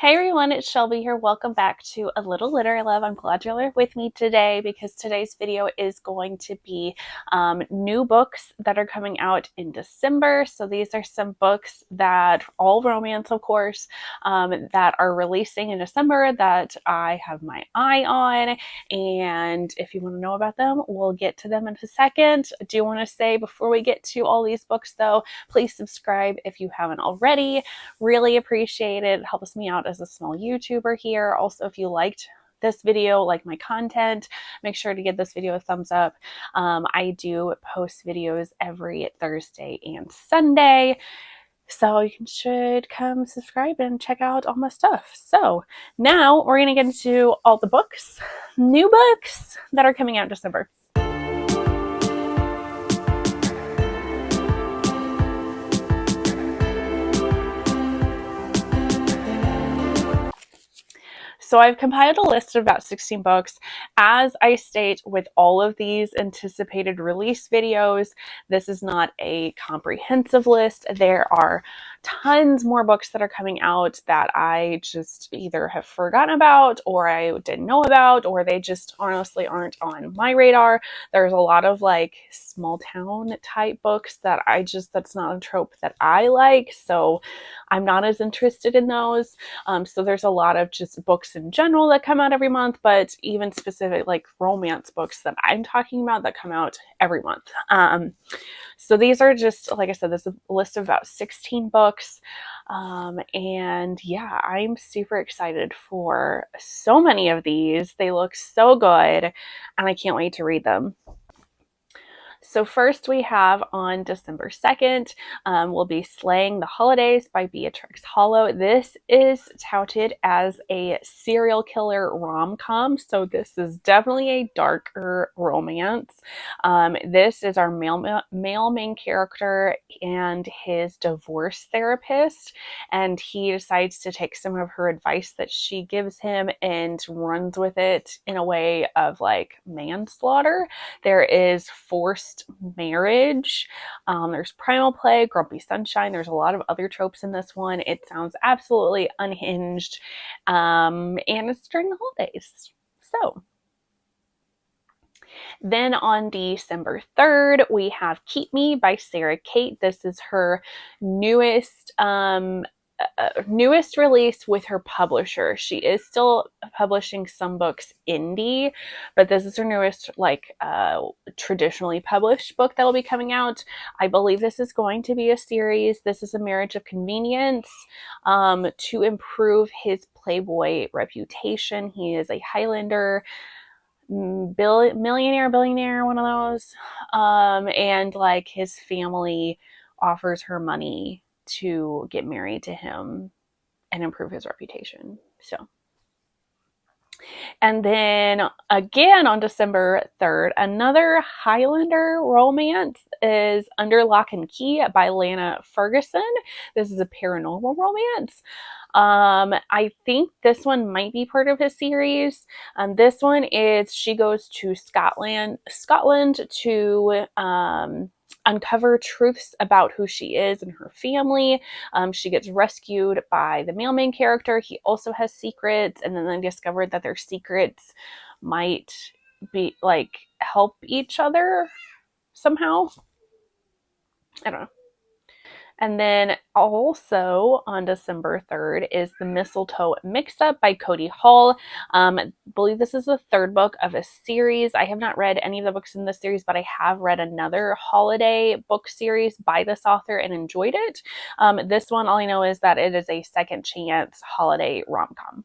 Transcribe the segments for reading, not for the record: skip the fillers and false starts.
Hey everyone, it's Shelby here. Welcome back to A Little Literary Love. I'm glad you're with me today because today's video is going to be new books that are coming out in December. So these are some books that, all romance of course, that are releasing in December that I have my eye on. And if you want to know about them, we'll get to them in a second. I do want to say before we get to all these books though, please subscribe if you haven't already. Really appreciate it. It helps me out as a small YouTuber here. Also, if you liked this video, like my content, make sure to give this video a thumbs up. I do post videos every Thursday and Sunday, so you should come subscribe and check out all my stuff. So now we're going to get into all the books, new books that are coming out in December. So I've compiled a list of about 16 books. As I state with all of these anticipated release videos, this is not a comprehensive list. There are tons more books that are coming out that I just either have forgotten about or I didn't know about, or they just honestly aren't on my radar. There's a lot of like small town type books that that's not a trope that I like. So I'm not as interested in those. So there's a lot of just books in general that come out every month, but even specific like romance books that I'm talking about that come out every month. So these are just, like I said, this is a list of about 16 books. And yeah, I'm super excited for so many of these. They look so good and I can't wait to read them. So first we have on December 2nd, will be Slaying the Holidays by Beatrix Hollow. This is touted as a serial killer rom-com, so this is definitely a darker romance. This is our male main character and his divorce therapist, and he decides to take some of her advice that she gives him and runs with it in a way of like manslaughter. There is forced marriage, there's primal play, grumpy sunshine. There's a lot of other tropes in this one. It sounds absolutely unhinged, and it's during the holidays. So then on December 3rd, we have Keep Me by Sarah Kate. This is her newest release with her publisher. She is still publishing some books indie, but this is her newest like traditionally published book that will be coming out. I believe this is going to be a series. This is a marriage of convenience to improve his Playboy reputation. He is a Highlander billionaire, one of those, and like his family offers her money to get married to him and improve his reputation. So, and then again on December 3rd, another Highlander romance is Under Lock and Key by Lana Ferguson. This is a paranormal romance. I think this one might be part of his series. This one is she goes to Scotland to uncover truths about who she is and her family. She gets rescued by the male main character. He also has secrets, and then they discovered that their secrets might be like help each other somehow. I don't know. And then also on December 3rd is the Mistletoe Mixup by Cody Hall. I believe this is the third book of a series. I have not read any of the books in this series, but I have read another holiday book series by this author and enjoyed it. This one, all I know is that it is a second chance holiday rom-com.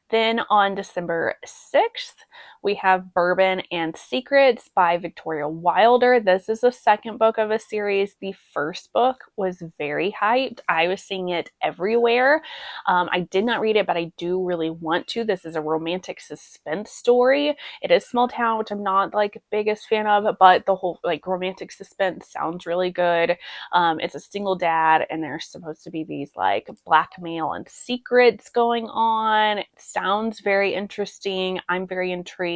Then on December 6th, we have Bourbon and Secrets by Victoria Wilder. This is the second book of a series. The first book was very hyped. I was seeing it everywhere. I did not read it, but I do really want to. This is a romantic suspense story. It is small town, which I'm not like biggest fan of, but the whole like romantic suspense sounds really good. It's a single dad, and there's supposed to be these like blackmail and secrets going on. It sounds very interesting. I'm very intrigued.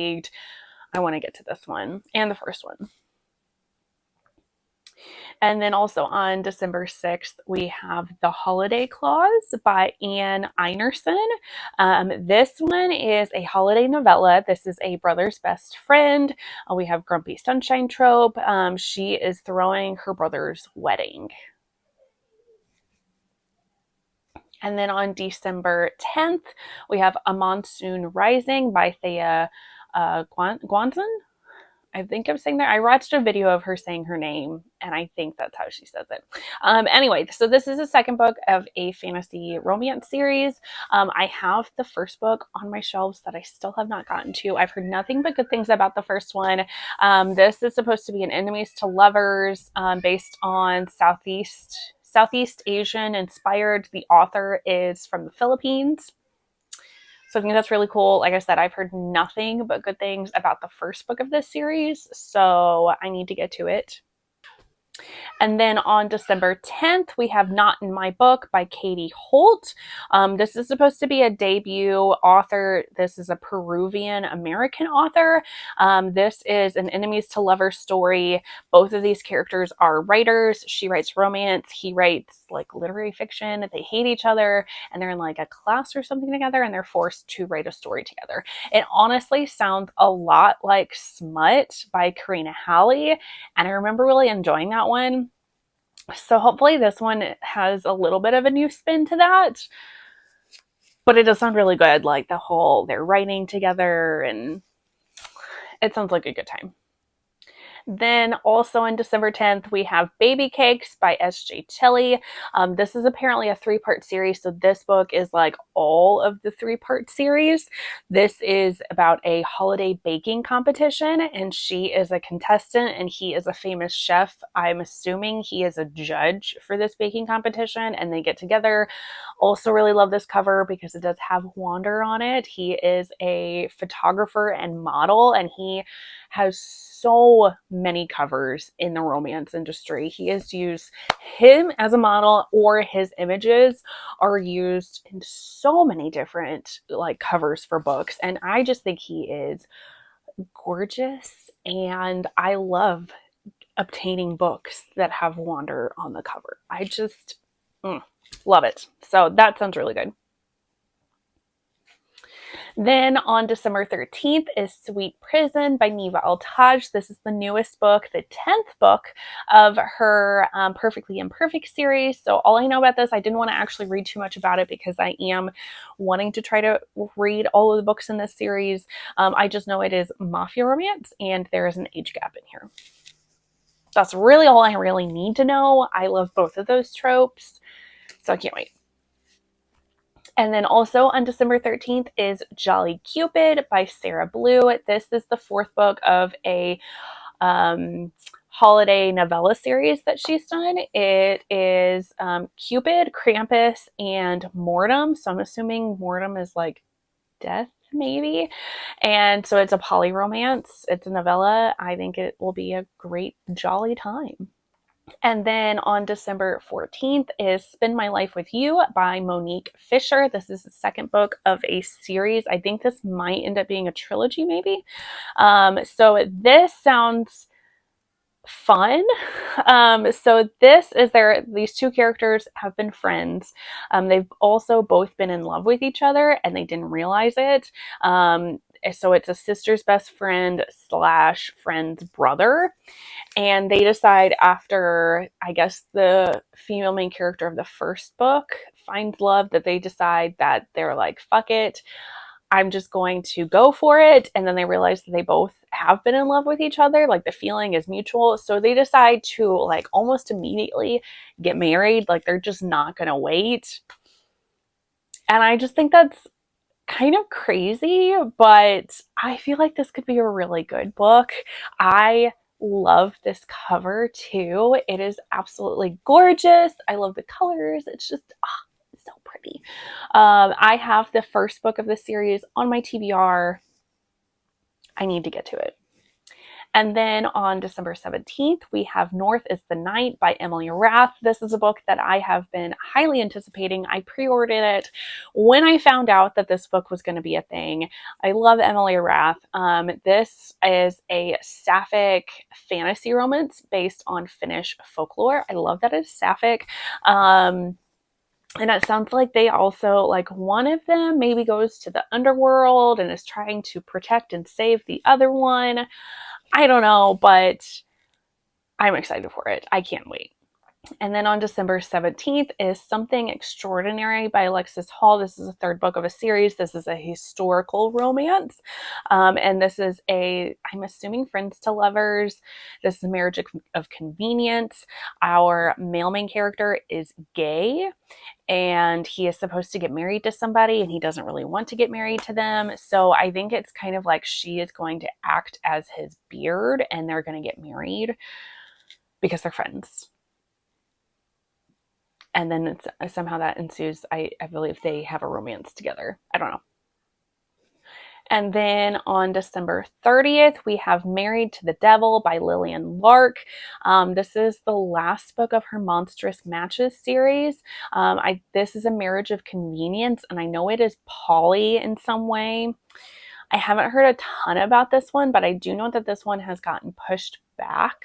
I want to get to this one and the first one. And then also on December 6th, we have The Holiday Clause by Anne Einerson. This one is a holiday novella. This is a brother's best friend. We have Grumpy Sunshine trope. She is throwing her brother's wedding. And then on December 10th, we have A Monsoon Rising by Thea Guanzon. I think I'm saying that. I watched a video of her saying her name, and I think that's how she says it. Anyway, so this is the second book of a fantasy romance series. I have the first book on my shelves that I still have not gotten to. I've heard nothing but good things about the first one. This is supposed to be an enemies to lovers, based on Southeast Asian inspired. The author is from the Philippines. So I think that's really cool. Like I said, I've heard nothing but good things about the first book of this series, so I need to get to it. And then on December 10th, we have Not in My Book by Katie Holt. This is supposed to be a debut author. This is a Peruvian American author. This is an enemies to lovers story. Both of these characters are writers. She writes romance. He writes like literary fiction. They hate each other and they're in like a class or something together and they're forced to write a story together. It honestly sounds a lot like Smut by Karina Halley. And I remember really enjoying that one. So hopefully this one has a little bit of a new spin to that. But it does sound really good. Like the whole, they're writing together and it sounds like a good time. Then also on December 10th, we have Baby Cakes by S.J. Tilly. This is apparently a 3-part series. So this book is like all of the 3-part series. This is about a holiday baking competition and she is a contestant and he is a famous chef. I'm assuming he is a judge for this baking competition and they get together. Also really love this cover because it does have Wander on it. He is a photographer and model and he has so many covers in the romance industry. He has used him as a model or his images are used in so many different like covers for books. And I just think he is gorgeous and I love obtaining books that have Wander on the cover. I just love it. So that sounds really good. Then on December 13th is Sweet Prison by Neva Altaj. This is the newest book, the 10th book of her Perfectly Imperfect series. So all I know about this, I didn't want to actually read too much about it because I am wanting to try to read all of the books in this series. I just know it is mafia romance and there is an age gap in here. That's really all I really need to know. I love both of those tropes, so I can't wait. And then also on December 13th is Jolly Cupid by Sarah Blue. This is the 4th book of a holiday novella series that she's done. It is Cupid, Krampus, and Mortem. So I'm assuming Mortem is like death, maybe. And so it's a poly romance. It's a novella. I think it will be a great jolly time. And then on December 14th is Spend My Life With You by Monique Fisher. This is the 2nd book of a series. I think this might end up being a trilogy, maybe. So this sounds fun. So this is these 2 characters have been friends. They've also both been in love with each other and they didn't realize it. So it's a sister's best friend / friend's brother. And they decide after, I guess, the female main character of the first book finds love that they decide that they're like, fuck it. I'm just going to go for it. And then they realize that they both have been in love with each other. Like the feeling is mutual. So they decide to like almost immediately get married. Like they're just not going to wait. And I just think that's kind of crazy, but I feel like this could be a really good book. I love this cover too. It is absolutely gorgeous. I love the colors. It's just so pretty. I have the first book of the series on my TBR. I need to get to it. And then on December 17th, we have North is the Night by Emily Rath. This is a book that I have been highly anticipating. I pre-ordered it when I found out that this book was going to be a thing. I love Emily Rath. This is a sapphic fantasy romance based on Finnish folklore. I love that it's sapphic. And it sounds like they also, like, one of them maybe goes to the underworld and is trying to protect and save the other one. I don't know, but I'm excited for it. I can't wait. And then on December 17th is Something Extraordinary by Alexis Hall. This is the third book of a series. This is a historical romance. And this is I'm assuming friends to lovers. This is a marriage of convenience. Our male main character is gay, and he is supposed to get married to somebody, and he doesn't really want to get married to them. So I think it's kind of like she is going to act as his beard, and they're going to get married because they're friends. And then somehow that ensues. I believe they have a romance together. I don't know. And then on December 30th, we have Married to the Devil by Lillian Lark. This is the last book of her Monstrous Matches series. This is a marriage of convenience, and I know it is poly in some way. I haven't heard a ton about this one, but I do know that this one has gotten pushed back.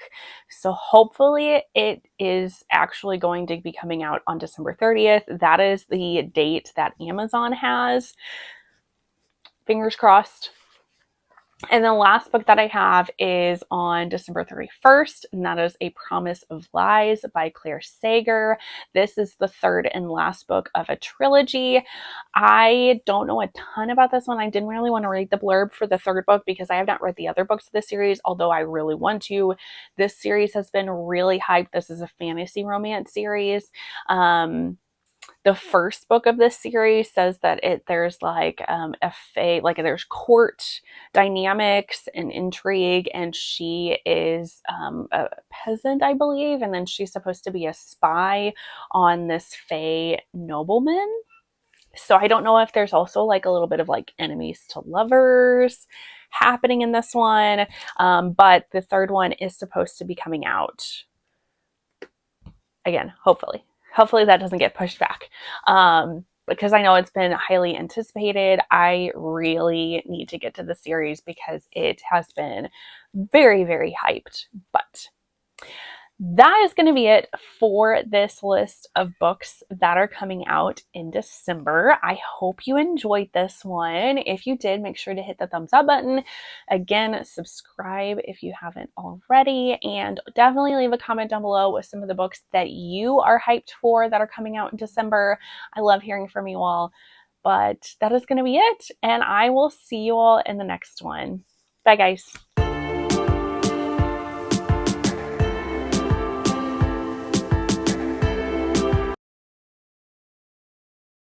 So hopefully it is actually going to be coming out on December 30th. That is the date that Amazon has. Fingers crossed. And the last book that I have is on December 31st, and that is A Promise of Lies by Claire Sager. This is the third and last book of a trilogy. I don't know a ton about this one. I didn't really want to read the blurb for the third book because I have not read the other books of the series, although I really want to. This series has been really hyped. This is a fantasy romance series. The first book of this series says that there's like there's court dynamics and intrigue, and she is a peasant, I believe, and then she's supposed to be a spy on this fae nobleman. So I don't know if there's also like a little bit of like enemies to lovers happening in this one, but the third one is supposed to be coming out again, hopefully that doesn't get pushed back, because I know it's been highly anticipated. I really need to get to the series because it has been very, very hyped. But that is going to be it for this list of books that are coming out in December. I hope you enjoyed this one. If you did, make sure to hit the thumbs up button. Again, subscribe if you haven't already, and definitely leave a comment down below with some of the books that you are hyped for that are coming out in December. I love hearing from you all. But that is going to be it, and I will see you all in the next one. Bye, guys.